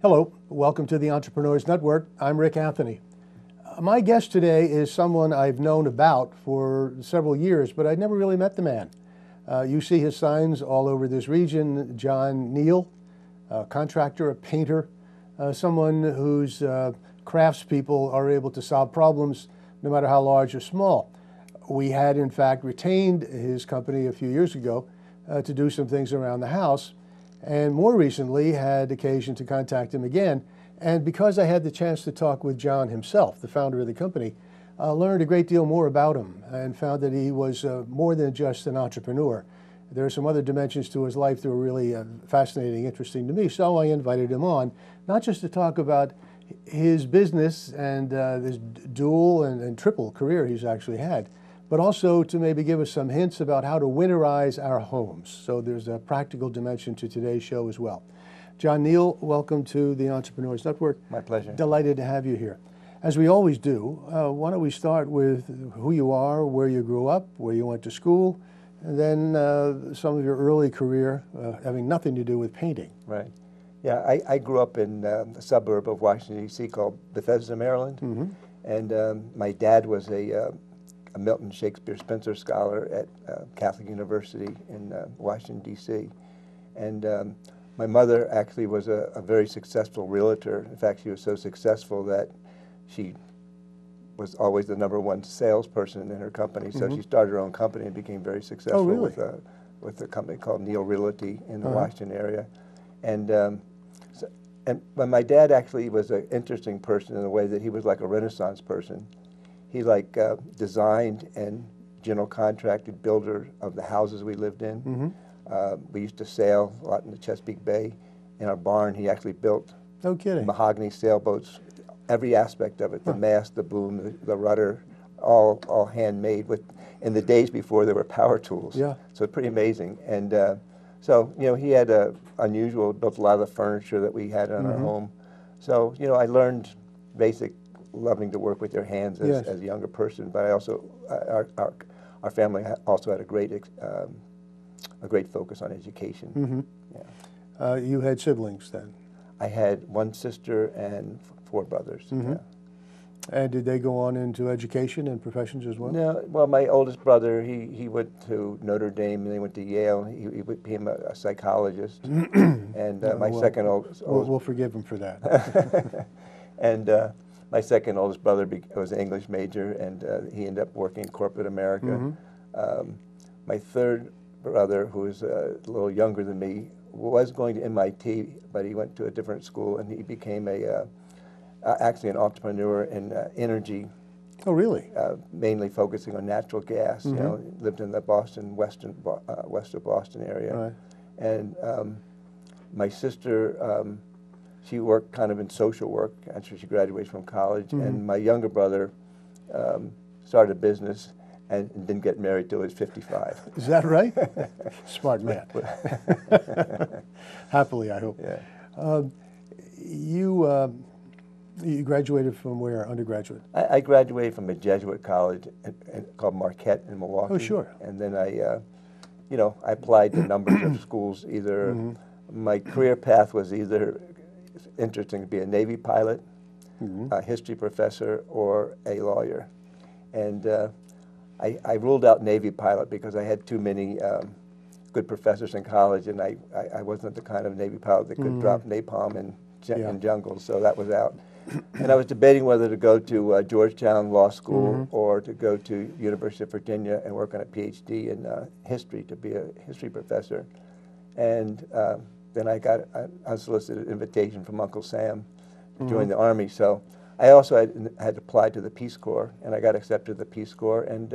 Hello, welcome to the Entrepreneurs Network. I'm Rick Anthony. My guest today is someone I've known about for several years, but I'd never really met the man. You see his signs all over this region. John Neill, a contractor, a painter, someone whose craftspeople are able to solve problems no matter how large or small. We had, in fact, retained his company a few years ago to do some things around the house, and more recently had occasion to contact him again. And because I had the chance to talk with John himself, the founder of the company, I learned a great deal more about him and found that he was more than just an entrepreneur. There are some other dimensions to his life that were really fascinating, interesting to me. So I invited him on, not just to talk about his business and this dual and triple career he's actually had, but also to maybe give us some hints about how to winterize our homes. So there's a practical dimension to today's show as well. John Neill, welcome to the Entrepreneurs Network. My pleasure. Delighted to have you here. As we always do, why don't we start with who you are, where you grew up, where you went to school, and then some of your early career having nothing to do with painting. Right. Yeah, I grew up in a suburb of Washington, D.C. called Bethesda, Maryland. Mm-hmm. And my dad was a Milton Shakespeare Spencer Scholar at Catholic University in Washington, D.C. And my mother actually was a very successful realtor. In fact, she was so successful that she was always the #1 salesperson in her company. So she started her own company and became very successful with a company called Neill Realty in the Washington area. And but my dad actually was an interesting person in the way that he was like a Renaissance person. He designed and general contracted builder of the houses we lived in. We used to sail a lot in the Chesapeake Bay. In our barn, he actually built mahogany sailboats, every aspect of it, the mast, the boom, the rudder, all handmade in the days before there were power tools. Yeah. So it's pretty amazing. And so, he had built a lot of the furniture that we had in our home. So, I learned basic loving to work with your hands as a younger person, but I also, our family also had a great focus on education. Yeah. You had siblings then? I had one sister and 4 brothers. Yeah. And did they go on into education and professions as well? No, well, my oldest brother, he went to Notre Dame and he went to Yale. He became a psychologist. And my second oldest... We'll forgive him for that. And my second oldest brother was an English major, and he ended up working in corporate America. My third brother, who is a little younger than me, was going to MIT, but he went to a different school, and he became actually an entrepreneur in energy. Oh, really? Mainly focusing on natural gas. Lived in the west of Boston area. Right. And my sister, she worked kind of in social work after she graduated from college. And my younger brother started a business and didn't get married till he was 55. Is that right? Smart man. Happily, I hope. Yeah. You graduated from where, undergraduate? I graduated from a Jesuit college called Marquette in Milwaukee. Oh, sure. And then I applied to numbers of schools. Either my career path was either interesting to be a Navy pilot, a history professor, or a lawyer. And I ruled out Navy pilot because I had too many good professors in college, and I wasn't the kind of Navy pilot that could drop napalm in jungles, so that was out. And I was debating whether to go to Georgetown Law School or to go to University of Virginia and work on a PhD in history, to be a history professor. And then I got an unsolicited invitation from Uncle Sam to join the Army. So I also had applied to the Peace Corps, and I got accepted to the Peace Corps, and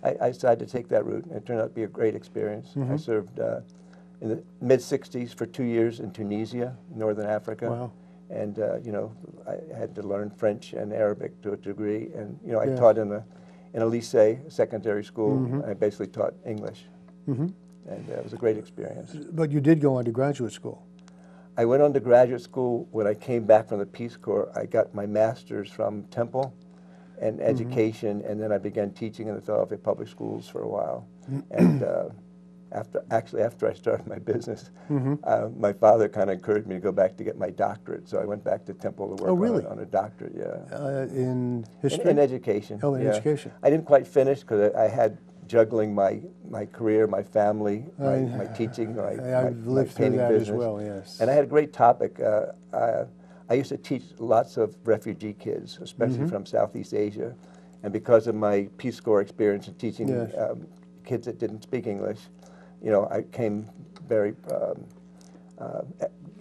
I decided to take that route, and it turned out to be a great experience. I served in the mid-'60s for 2 years in Tunisia, Northern Africa. Wow. And, I had to learn French and Arabic to a degree, and, I taught in a lycée, secondary school, and I basically taught English. And it was a great experience. But you did go on to graduate school. I went on to graduate school. When I came back from the Peace Corps, I got my master's from Temple and education, and then I began teaching in the Philadelphia public schools for a while. And after I started my business, my father kind of encouraged me to go back to get my doctorate. So I went back to Temple to work really? on a doctorate. Yeah, In history? in education. Oh, in yeah. education. I didn't quite finish because I had juggling my career, my family, my teaching, I've my lived through painting that business. as well. Yes. And I had a great topic. I used to teach lots of refugee kids, especially from Southeast Asia, and because of my Peace Corps experience in teaching Yes. kids that didn't speak English, you know, I came very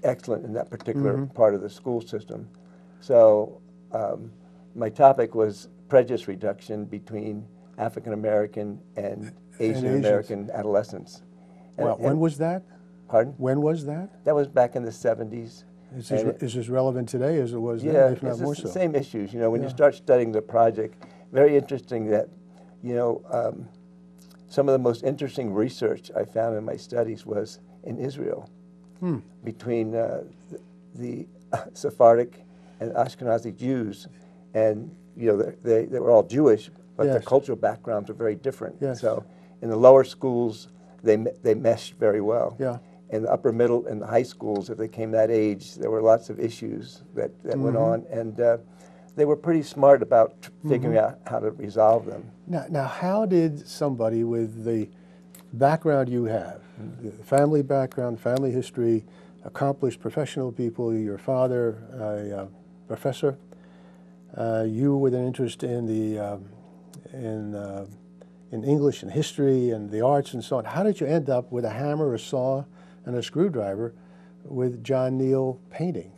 excellent in that particular part of the school system. So my topic was prejudice reduction between African American and Asian American adolescents. Wow. When was that? Pardon? When was that? That was back in the 70s. Is this relevant today as it was then, Yeah, if not it's more the so? same issues. You know, when you start studying the project, very interesting that, you know, some of the most interesting research I found in my studies was in Israel between the Sephardic and Ashkenazi Jews, and you know they were all Jewish, but their cultural backgrounds are very different. Yes. So in the lower schools, they meshed very well. Yeah. In the upper middle and the high schools, if they came that age, there were lots of issues that went on, and they were pretty smart about figuring out how to resolve them. Now, how did somebody with the background you have, the family background, family history, accomplished professional people, your father, a professor, you with an interest in the in English and history and the arts and so on, how did you end up with a hammer, a saw, and a screwdriver with John Neill painting?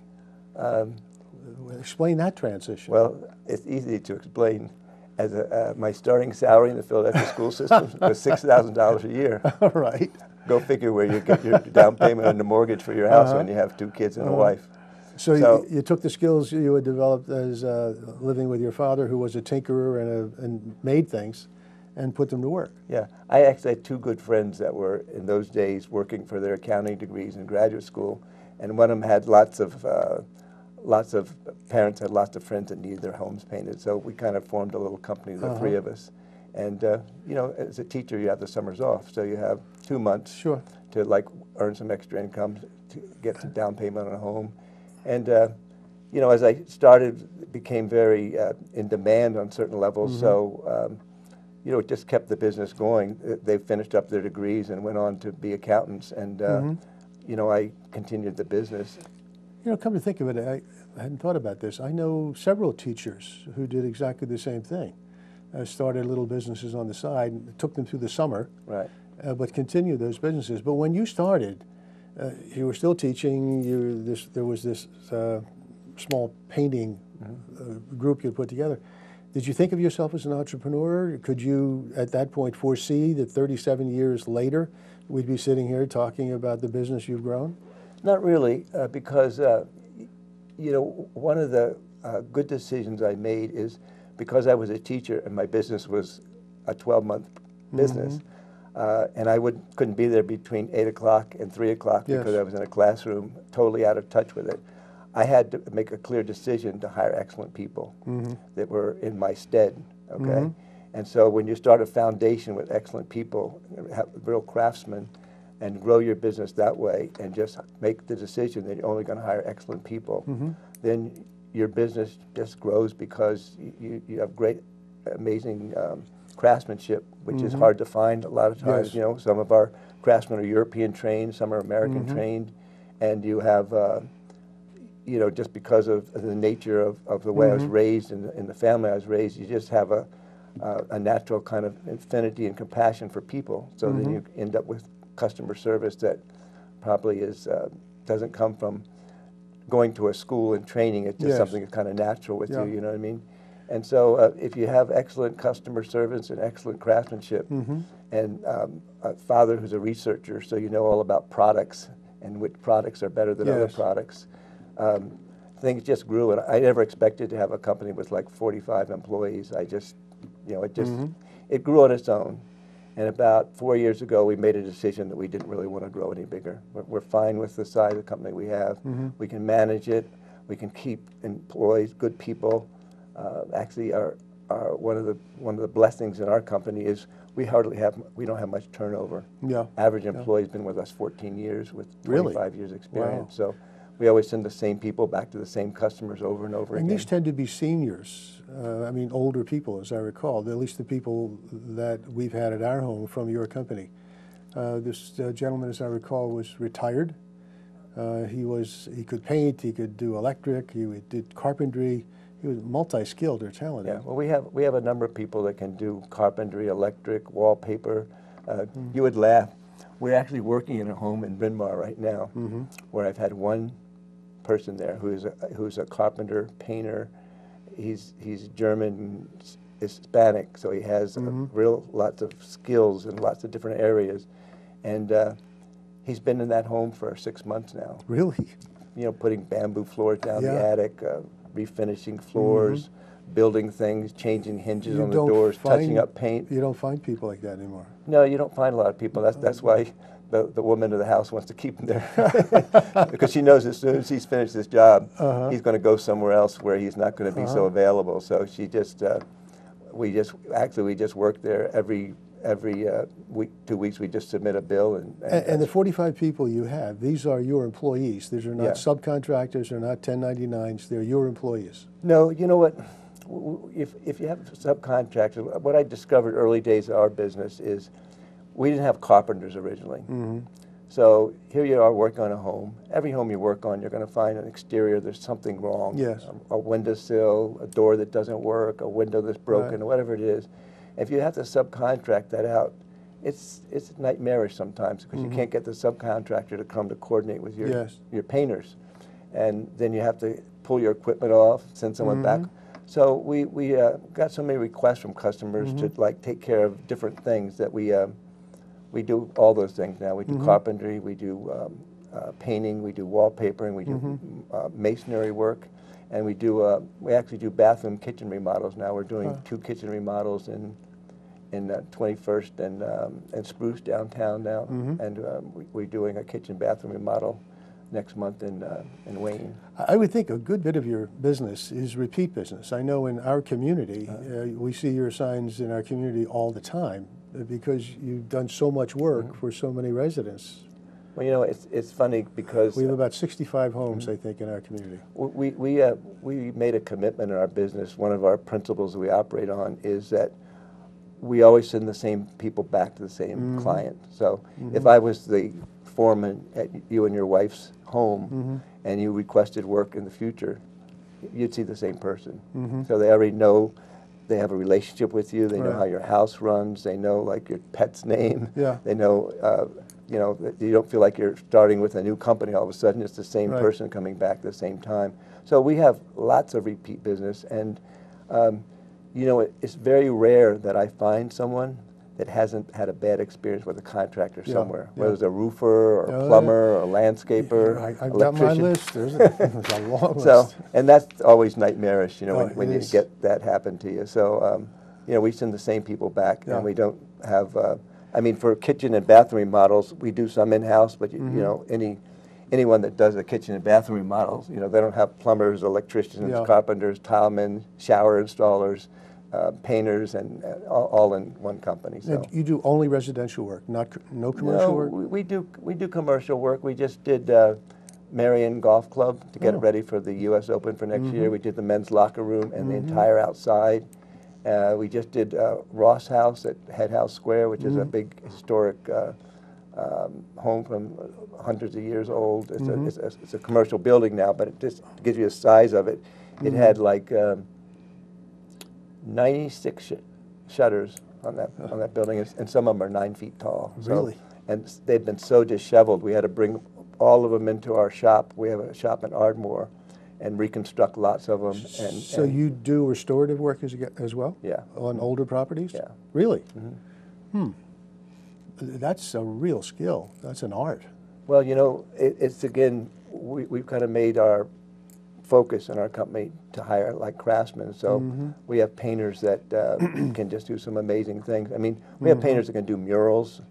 Explain that transition. Well, it's easy to explain. As my starting salary in the Philadelphia school system was $6,000 a year. All right. Go figure where you get your down payment on the mortgage for your house when you have 2 kids and a wife. So you took the skills you had developed as living with your father, who was a tinkerer and made things, and put them to work. Yeah, I actually had 2 good friends that were in those days working for their accounting degrees in graduate school, and one of them had lots of parents had lots of friends that needed their homes painted. So we kind of formed a little company, the 3 of us. And you know, as a teacher, you have the summers off, so you have 2 months to like earn some extra income to get some down payment on a home. And you know, as I started, it became very in demand on certain levels. So you know, it just kept the business going. They finished up their degrees and went on to be accountants, and you know, I continued the business. You know, come to think of it, I hadn't thought about this. I know several teachers who did exactly the same thing. Started little businesses on the side, and took them through the summer, right? But continued those businesses. But when you started, you were still teaching. There was this small painting group you put together. Did you think of yourself as an entrepreneur? Could you, at that point, foresee that 37 years later, we'd be sitting here talking about the business you've grown? Not really, because you know, one of the good decisions I made is because I was a teacher and my business was a 12-month business, and I couldn't be there between 8 o'clock and 3 o'clock because I was in a classroom, totally out of touch with it. I had to make a clear decision to hire excellent people that were in my stead, okay? And so when you start a foundation with excellent people, have real craftsmen, and grow your business that way, and just make the decision that you're only going to hire excellent people, then your business just grows because you have great, amazing craftsmanship, which is hard to find a lot of times. You know, some of our craftsmen are European trained, some are American trained, and you have, you know, just because of the nature of the way I was raised and in the family I was raised, you just have a natural kind of affinity and compassion for people. So then you end up with customer service that probably doesn't come from going to a school and training. It's just something that's kind of natural with you, you know what I mean? And so if you have excellent customer service and excellent craftsmanship, and a father who's a researcher, so you know all about products and which products are better than other products, things just grew. And I never expected to have a company with like 45 employees. I just, you know, it grew on its own. And about 4 years ago, we made a decision that we didn't really want to grow any bigger. We're fine with the size of the company we have. We can manage it. We can keep employees, good people. Actually, one of the blessings in our company is we don't have much turnover. Yeah. Average employee's been with us 14 years with 25 Really? years experience. Wow. So we always send the same people back to the same customers over and over And again. these tend to be seniors, I mean older people, as I recall, at least the people that we've had at our home from your company. This gentleman, as I recall, was retired. He could paint, he could do electric, did carpentry. He was multi-skilled or talented. Yeah, well, we have a number of people that can do carpentry, electric, wallpaper. You would laugh. We're actually working in a home in Bryn Mawr right now, where I've had one person there who's a carpenter, painter. He's German, Hispanic, so he has lots of skills in lots of different areas, and he's been in that home for 6 months now. Really? You know, putting bamboo floors down Yeah. the attic, refinishing floors, building things, changing hinges on the doors, touching up paint. You don't find people like that anymore. No, you don't find a lot of people. That's why the woman of the house wants to keep him there, because she knows as soon as he's finished his job, he's going to go somewhere else where he's not going to be so available. So she just, we just work there every week, 2 weeks. We just submit a bill And the 45 people you have, these are your employees. These are not subcontractors, they're not 1099s, they're your employees. No, you know what? If you have subcontractors, what I discovered early days of our business is we didn't have carpenters originally. So here you are working on a home. Every home you work on, you're going to find an exterior, there's something wrong. Yes. A windowsill, a door that doesn't work, a window that's broken, or whatever it is. If you have to subcontract that out, it's nightmarish sometimes because you can't get the subcontractor to come to coordinate with your painters. And then you have to pull your equipment off, send someone back. So we got so many requests from customers to like take care of different things that we do all those things now. We do carpentry, we do painting, we do wallpapering, we do masonry work, and we actually do bathroom kitchen remodels now. We're doing 2 kitchen remodels in 21st and Spruce downtown now, and we're doing a kitchen bathroom remodel next month in Wayne. I would think a good bit of your business is repeat business. I know in our community, we see your signs in our community all the time because you've done so much work for so many residents. Well, you know, it's funny because we have about 65 homes, I think, in our community. We made a commitment in our business. One of our principles that we operate on is that we always send the same people back to the same client. So if I was the foreman at you and your wife's home and you requested work in the future, you'd see the same person. So they already know, they have a relationship with you, they know how your house runs, they know like your pet's name, they know, you know, that you don't feel like you're starting with a new company all of a sudden, it's the same person coming back at the same time. So we have lots of repeat business, and you know, it's very rare that I find someone that hasn't had a bad experience with a contractor somewhere, whether it's a roofer or a plumber or a landscaper, I've electrician. got my list. There's a long list. And that's always nightmarish, you know, when you get that happen to you. So, you know, we send the same people back, and we don't have, I mean, for kitchen and bathroom remodels, we do some in-house, but, you know, anyone that does a kitchen and bathroom remodels, you know, they don't have plumbers, electricians, carpenters, tilemen, shower installers, painters, and all in one company. So you do only residential work, no commercial work? We do commercial work. We just did Marion Golf Club to get it ready for the U.S. Open for next year. We did the men's locker room and the entire outside. We just did Ross House at Head House Square, which is a big historic home from hundreds of years old. It's a commercial building now, but it just gives you the size of it. It had like 96 shutters on that building, and some of them are 9 feet tall. Really? And they've been so disheveled, we had to bring all of them into our shop. We have a shop in Ardmore, and reconstruct lots of them. So you do restorative work as well? Yeah. On older properties? Yeah. Really? That's a real skill. That's an art. Well, you know, it's again, we've kind of made our focus in our company to hire like craftsmen. So we have painters that can just do some amazing things. I mean, we have painters that can do murals,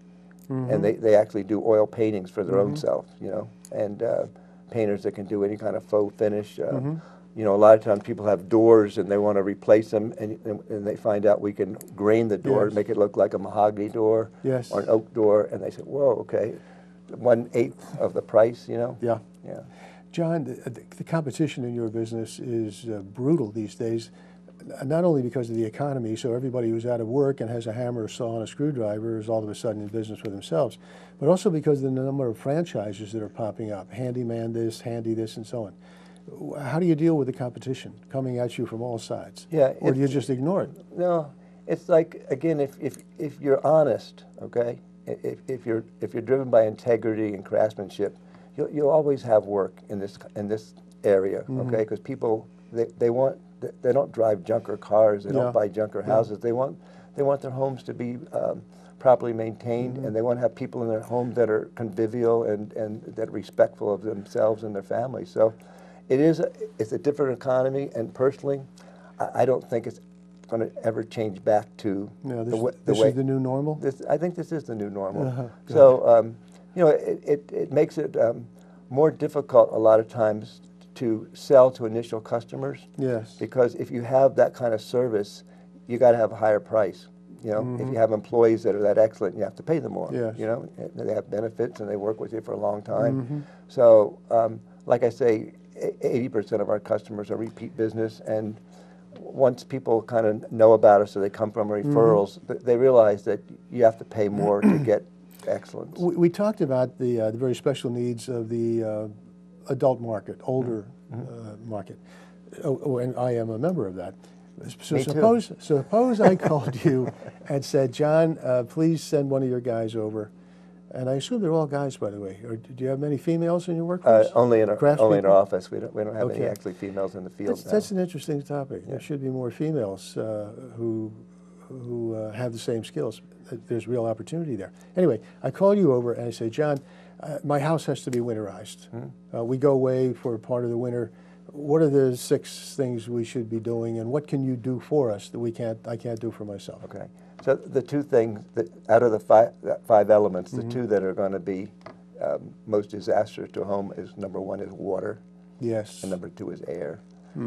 and they actually do oil paintings for their own self, you know, and painters that can do any kind of faux finish. You know, a lot of times people have doors and they want to replace them, and they find out we can grain the door, Yes. make it look like a mahogany door Yes. or an oak door, and they say, whoa, okay, 1/8 of the price, you know? Yeah. Yeah. John, the competition in your business is brutal these days, not only because of the economy, so everybody who's out of work and has a hammer, a saw, and a screwdriver is all of a sudden in business for themselves, but also because of the number of franchises that are popping up, handyman this, handy this, and so on. How do you deal with the competition coming at you from all sides? Yeah, Or do you just ignore it? No, it's like, again, if you're honest, okay, if you're driven by integrity and craftsmanship, you'll always have work in this area, okay? Because people they don't drive junker cars, they don't buy junker houses. They want their homes to be properly maintained, and they want to have people in their homes that are convivial and that are respectful of themselves and their families. So it's a different economy, and personally, I don't think it's going to ever change back to the way. This is the new normal? I think this is the new normal. So, you know, it makes it more difficult a lot of times to sell to initial customers. Yes. Because if you have that kind of service, you got to have a higher price. You know, if you have employees that are that excellent, you have to pay them more. Yes. You know, they have benefits and they work with you for a long time. So, like I say, 80% of our customers are repeat business, and once people kind of know about us, or they come from referrals, they realize that you have to pay more to get excellence. We talked about the very special needs of the adult market, older market. Oh, and I am a member of that. So Me too. suppose I called you and said, John, please send one of your guys over. And I assume they're all guys, by the way. Or do you have many females in your workforce? Only in our Craftspeople? office. We don't have any Okay. actually females in the field. That's an interesting topic. There should be more females who have the same skills. There's real opportunity there. Anyway, I call you over and I say, John, my house has to be winterized. We go away for part of the winter. What are the 6 things we should be doing, and what can you do for us that I can't do for myself? Okay. So the 2 things that out of the 5 elements, the 2 that are going to be most disastrous to a home is, number 1 is water. Yes. And number 2 is air.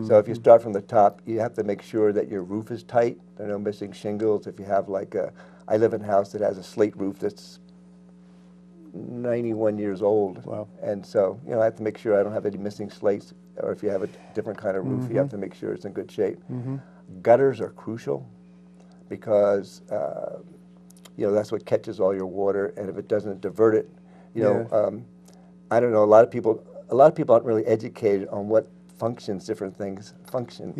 So if you start from the top, you have to make sure that your roof is tight. There are no missing shingles. If you have I live in a house that has a slate roof that's 91 years old. Wow. And so, you know, I have to make sure I don't have any missing slates, or if you have a different kind of roof, you have to make sure it's in good shape. Gutters are crucial because, you know, that's what catches all your water, and if it doesn't divert it, you know, I don't know, a lot of people aren't really educated on what different things function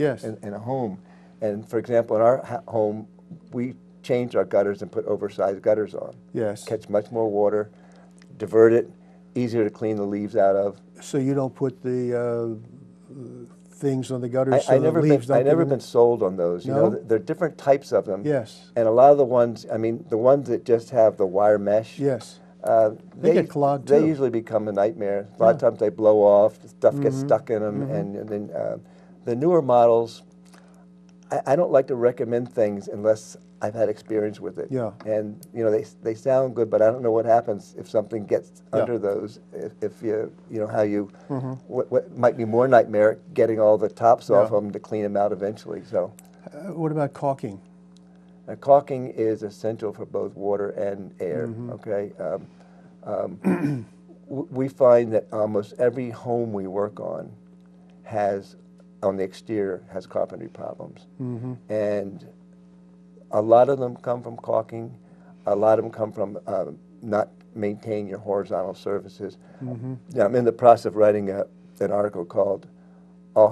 in a home. And for example, in our home, we changed our gutters and put oversized gutters on. Yes. Catch much more water, divert it, easier to clean the leaves out of. So you don't put the things on the gutters so I the never leaves don't get in been sold on those. You No? know, there are different types of them. Yes. And a lot of the ones, I mean, the ones that just have the wire mesh. Yes. They get clogged They too. usually become a nightmare. A lot of times they blow off, stuff gets stuck in them, and then the newer models, I don't like to recommend things unless I've had experience with it. Yeah. And you know, they sound good, but I don't know what happens if something gets under those. If you know how you, what might be more nightmare, getting all the tops off them to clean them out eventually. So. What about caulking? Caulking is essential for both water and air. Okay. We find that almost every home we work on on the exterior has carpentry problems, and a lot of them come from caulking. A lot of them come from not maintaining your horizontal surfaces. Now, I'm in the process of writing an article called "All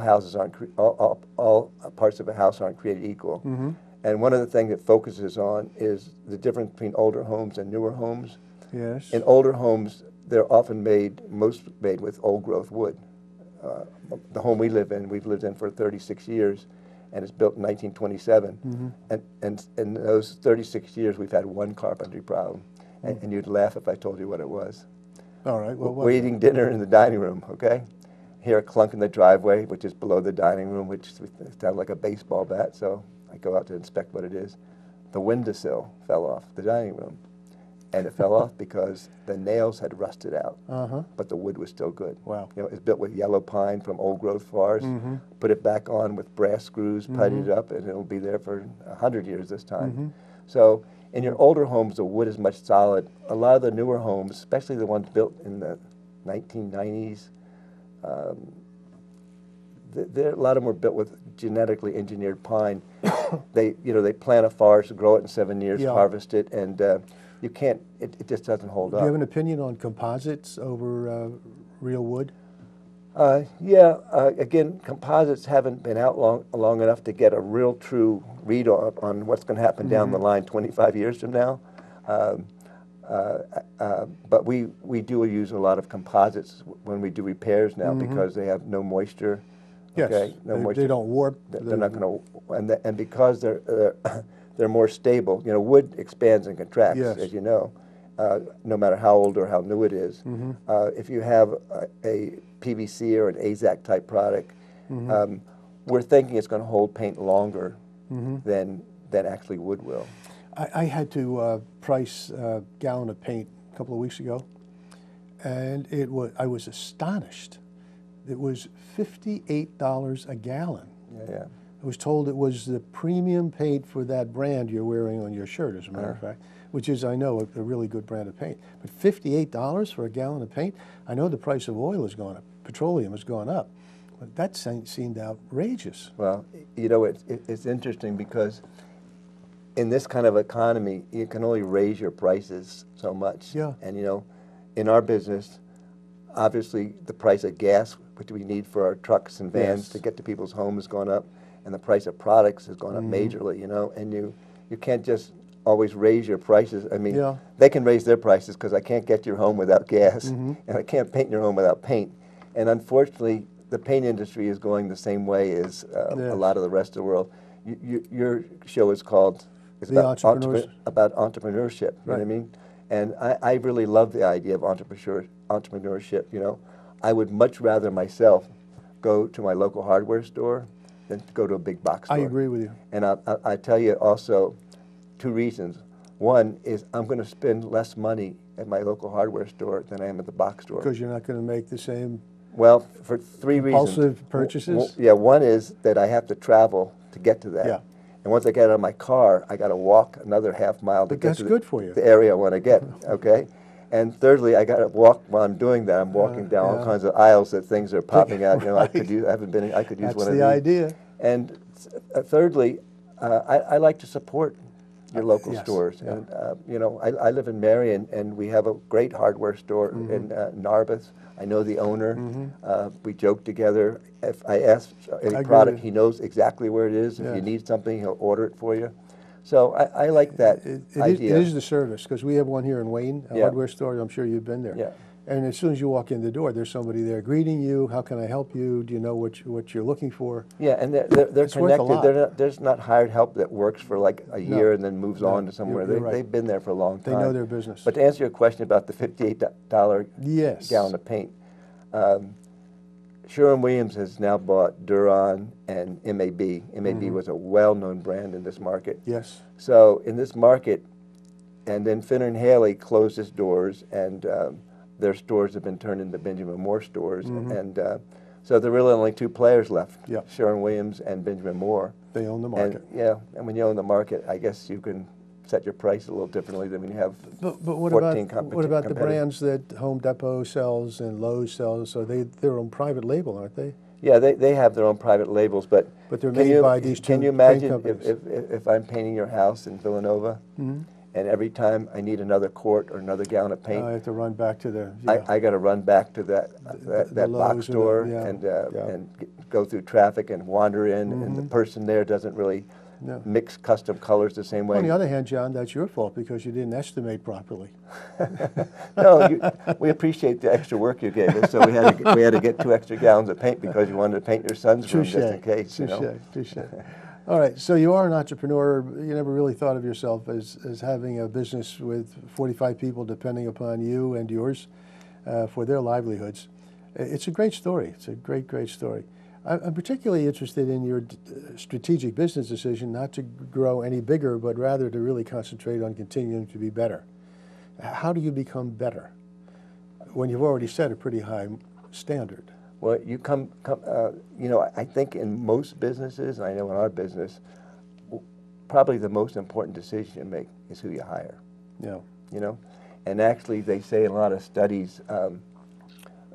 Parts of a House Aren't Created Equal." And one of the things it focuses on is the difference between older homes and newer homes. Yes. In older homes, they're often most made with old-growth wood. The home we live in, we've lived in for 36 years, and it's built in 1927. And in those 36 years, we've had one carpentry problem. And you'd laugh if I told you what it was. All right. Well, We're eating dinner in the dining room, okay? Hear a clunk in the driveway, which is below the dining room, which sounds like a baseball bat, so I go out to inspect what it is. The windowsill fell off the dining room. and it fell off because the nails had rusted out, Uh-huh. but the wood was still good. Wow. You know, it's built with yellow pine from old growth forests. Mm-hmm. Put it back on with brass screws, puttied it up, and it'll be there for 100 years this time. Mm-hmm. So in your older homes, the wood is much solid. A lot of the newer homes, especially the ones built in the 1990s, a lot of them were built with genetically engineered pine. They plant a forest, grow it in 7 years, Yeah. harvest it, and you can't. It just doesn't hold Do up. you have an opinion on composites over real wood? Again, composites haven't been out long enough to get a real true read on what's going to happen down the line 25 years from now. But we do use a lot of composites when we do repairs now because they have no moisture. Yes, Okay, no moisture. they don't warp. They're not going to, and because they're more stable. You know, wood expands and contracts, Yes. as you know, no matter how old or how new it is. If you have a PVC or an AZAC type product, we're thinking it's going to hold paint longer than actually wood will. I had to price a gallon of paint a couple of weeks ago, and I was astonished. It was $58 a gallon. Yeah. I was told it was the premium paint for that brand you're wearing on your shirt, as a matter of fact, which is, I know, a really good brand of paint. But $58 for a gallon of paint? I know the price of oil has gone up, petroleum has gone up, but that seemed outrageous. Well, you know, it's interesting because in this kind of economy, you can only raise your prices so much. Yeah. And, you know, in our business, obviously the price of gas, which we need for our trucks and vans to get to people's homes, has gone up, and the price of products has gone up majorly, you know, and you can't just always raise your prices. I mean, they can raise their prices because I can't get to your home without gas, and I can't paint your home without paint. And unfortunately, the paint industry is going the same way as a lot of the rest of the world. Your show is called about entrepreneurship, you know what I mean? And I really love the idea of entrepreneurship, you know. I would much rather myself go to my local hardware store than to go to a big box store. I agree with you. And I tell you also 2 reasons. One is I'm going to spend less money at my local hardware store than I am at the box store. Because you're not going to make the same Well, for 3 reasons. impulsive purchases? Yeah, one is that I have to travel to get to that. Yeah. And once I get out of my car, I got to walk another half mile to But get that's to good for you. the area I want to get, okay? And thirdly, I got to walk while I'm doing that. I'm walking down all kinds of aisles that things are popping out. You know, I could use one of these. That's the idea. And thirdly, I like to support your local Yes, stores. And, you know, I live in Marion, and we have a great hardware store in Narberth. I know the owner. We joke together. If I ask any product, he knows exactly where it is. If you need something, he'll order it for you. So I like that idea. It is the service, because we have one here in Wayne, a hardware store. I'm sure you've been there. Yeah. And as soon as you walk in the door, there's somebody there greeting you. How can I help you? Do you know what you're looking for? Yeah, and they're It's worth a lot. connected. There's not hired help that works for like a year and then moves on to somewhere. You're right. They've been there for a long time. They know their business. But to answer your question about the $58 Yes. gallon of paint, Sherwin-Williams has now bought Duron and MAB. MAB was a well-known brand in this market. Yes. So in this market, and then Finner and Haley closed its doors, and their stores have been turned into Benjamin Moore stores, and so there are really only 2 players left: Sherwin-Williams and Benjamin Moore. They own the market. And, and when you own the market, I guess you can set your price a little differently than when you have But what 14 about the brands that Home Depot sells and Lowe's sells? So their own private label, aren't they? Yeah, they have their own private labals, but they're made by these 2 Can you paint imagine companies. if I'm painting your house in Villanova, and every time I need another quart or another gallon of paint, I have to run back to the. I got to run back to that box store and go through traffic and wander in, and the person there doesn't really mix custom colors the same way. On the other hand, John, that's your fault because you didn't estimate properly. No, we appreciate the extra work you gave us, so we had to get 2 extra gallons of paint because you wanted to paint your son's room just in case. Touche. All right, so you are an entrepreneur. You never really thought of yourself as having a business with 45 people depending upon you and yours for their livelihoods. It's a great story. It's a great, great story. I'm particularly interested in your strategic business decision not to grow any bigger, but rather to really concentrate on continuing to be better. How do you become better when you've already set a pretty high standard? Well, you you know, I think in most businesses, and I know in our business, probably the most important decision you make is who you hire. Yeah. You know, and actually they say in a lot of studies,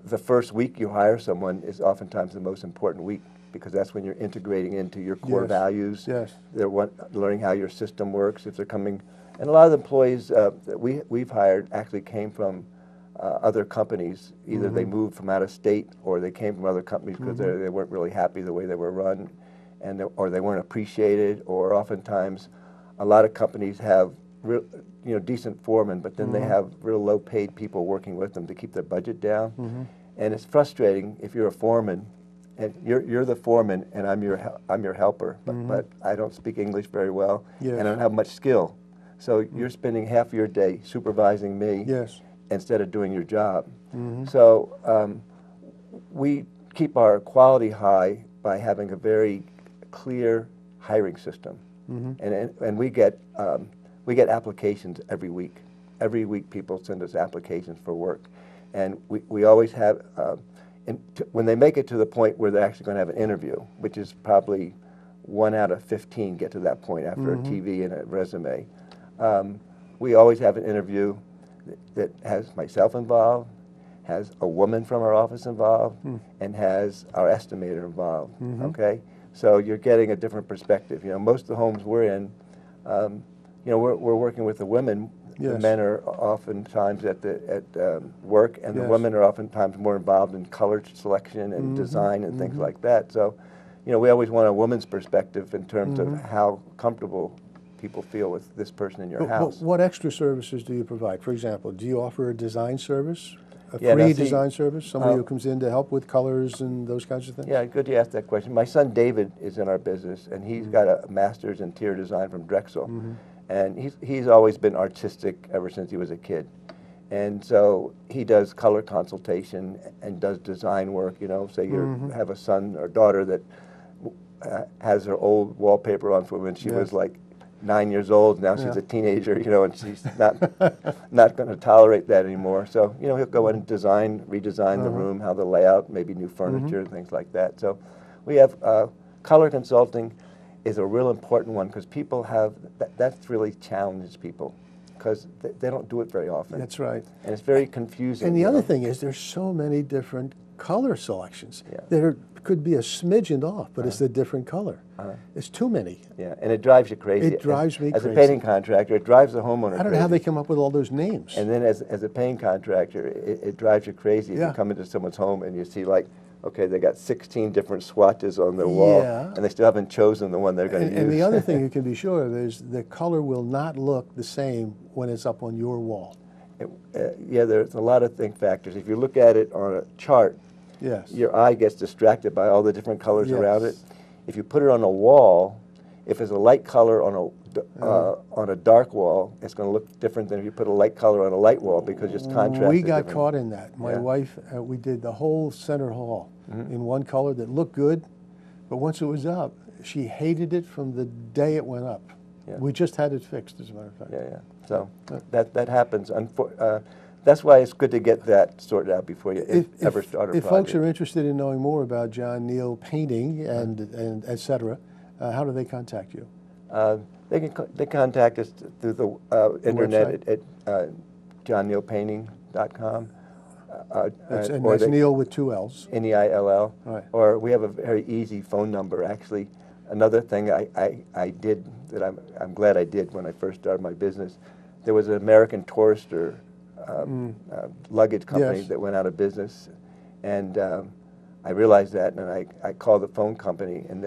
the first week you hire someone is oftentimes the most important week, because that's when you're integrating into your core values. Yes. They're learning how your system works. If they're coming, and a lot of the employees that we've hired actually came from other companies. Either they moved from out of state, or they came from other companies because they weren't really happy the way they were run, and or they weren't appreciated. Or oftentimes, a lot of companies have real, you know, decent foremen, but then they have real low-paid people working with them to keep their budget down. And it's frustrating if you're a foreman, and you're the foreman, and I'm your helper, but I don't speak English very well, and I don't have much skill. So you're spending half of your day supervising me instead of doing your job. So we keep our quality high by having a very clear hiring system, and we get applications every week. Every week, people send us applications for work, and we always have. When they make it to the point where they're actually going to have an interview, which is probably 1 out of 15 get to that point after a TV and a resume, we always have an interview that has myself involved, has a woman from our office involved, and has our estimator involved. Okay, so you're getting a different perspective. You know, most of the homes we're in, you know, we're working with the women. The men are oftentimes at work, and the women are oftentimes more involved in color selection and design and things like that. So, you know, we always want a woman's perspective in terms of how comfortable people feel with this person in your house. What extra services do you provide? For example, do you offer a design service, a free design service, somebody who comes in to help with colors and those kinds of things? Yeah, good you asked that question. My son David is in our business, and he's got a master's in interior design from Drexel. And he's always been artistic ever since he was a kid. And so he does color consultation and does design work, you know. Say you have a son or daughter that has her old wallpaper on from when she was like 9 years old. Now she's a teenager, you know, and she's not going to tolerate that anymore. So, you know, he'll go in and redesign the room, how the layout, maybe new furniture and things like that. So we have color consulting is a real important one, because people have, that's really challenges people, because they don't do it very often. That's right. And it's very confusing. And the other thing is there's so many different color selections. There could be a smidgen off, but it's a different color. It's too many. Yeah, and it drives you crazy. It drives me crazy. As a painting contractor, it drives the homeowner crazy. I don't know how they come up with all those names. And then as a painting contractor, it drives you crazy if you come into someone's home and you see, like, okay, they got 16 different swatches on their wall, and they still haven't chosen the one they're going to use. And the other thing you can be sure of is the color will not look the same when it's up on your wall. Yeah, there's a lot of factors. If you look at it on a chart, your eye gets distracted by all the different colors around it. If you put it on a wall, if it's a light color on a dark wall, it's going to look different than if you put a light color on a light wall, because it's contrasted. We got caught in that. My wife, we did the whole center hall in one color that looked good, but once it was up, she hated it from the day it went up. We just had it fixed, as a matter of fact. So that happens. That's why it's good to get that sorted out before you ever start a project. If folks are interested in knowing more about John Neill painting and et cetera, how do they contact you? They contact us through the internet at johnneillpainting.com. And that's Neill with 2 L's. Neill. Right. Or we have a very easy phone number, actually. Another thing I did that I'm glad I did when I first started my business, there was an American Tourister luggage company that went out of business, and I realized that, and I called the phone company and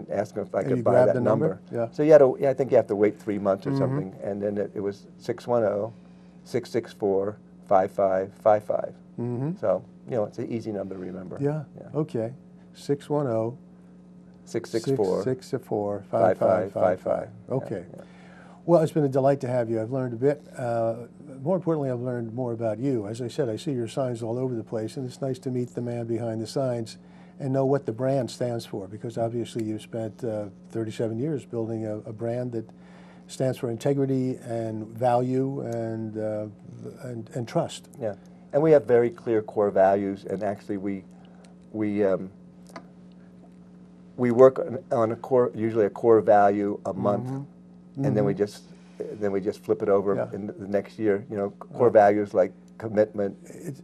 asked them if I could buy that number. So I think you have to wait 3 months or something, and then it was 610-664-5555. So, you know, it's an easy number to remember. Okay. 610 664 5555. Okay. Well, it's been a delight to have you. I've learned a bit. More importantly, I've learned more about you. As I said, I see your signs all over the place, and it's nice to meet the man behind the signs and know what the brand stands for, because obviously you've spent 37 years building a brand that stands for integrity and value and trust. Yeah, and we have very clear core values, and actually we work on usually a core value a month, and then we just flip it over in the next year. You know, core values like commitment.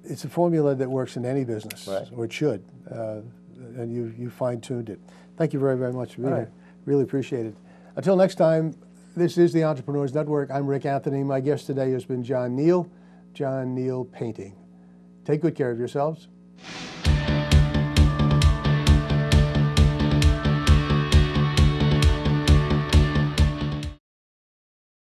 It's a formula that works in any business, Right. or it should, and you fine-tuned it. Thank you very, very much for being here. Really appreciate it. Until next time, this is the Entrepreneurs Network. I'm Rick Anthony. My guest today has been John Neill, John Neill Painting. Take good care of yourselves.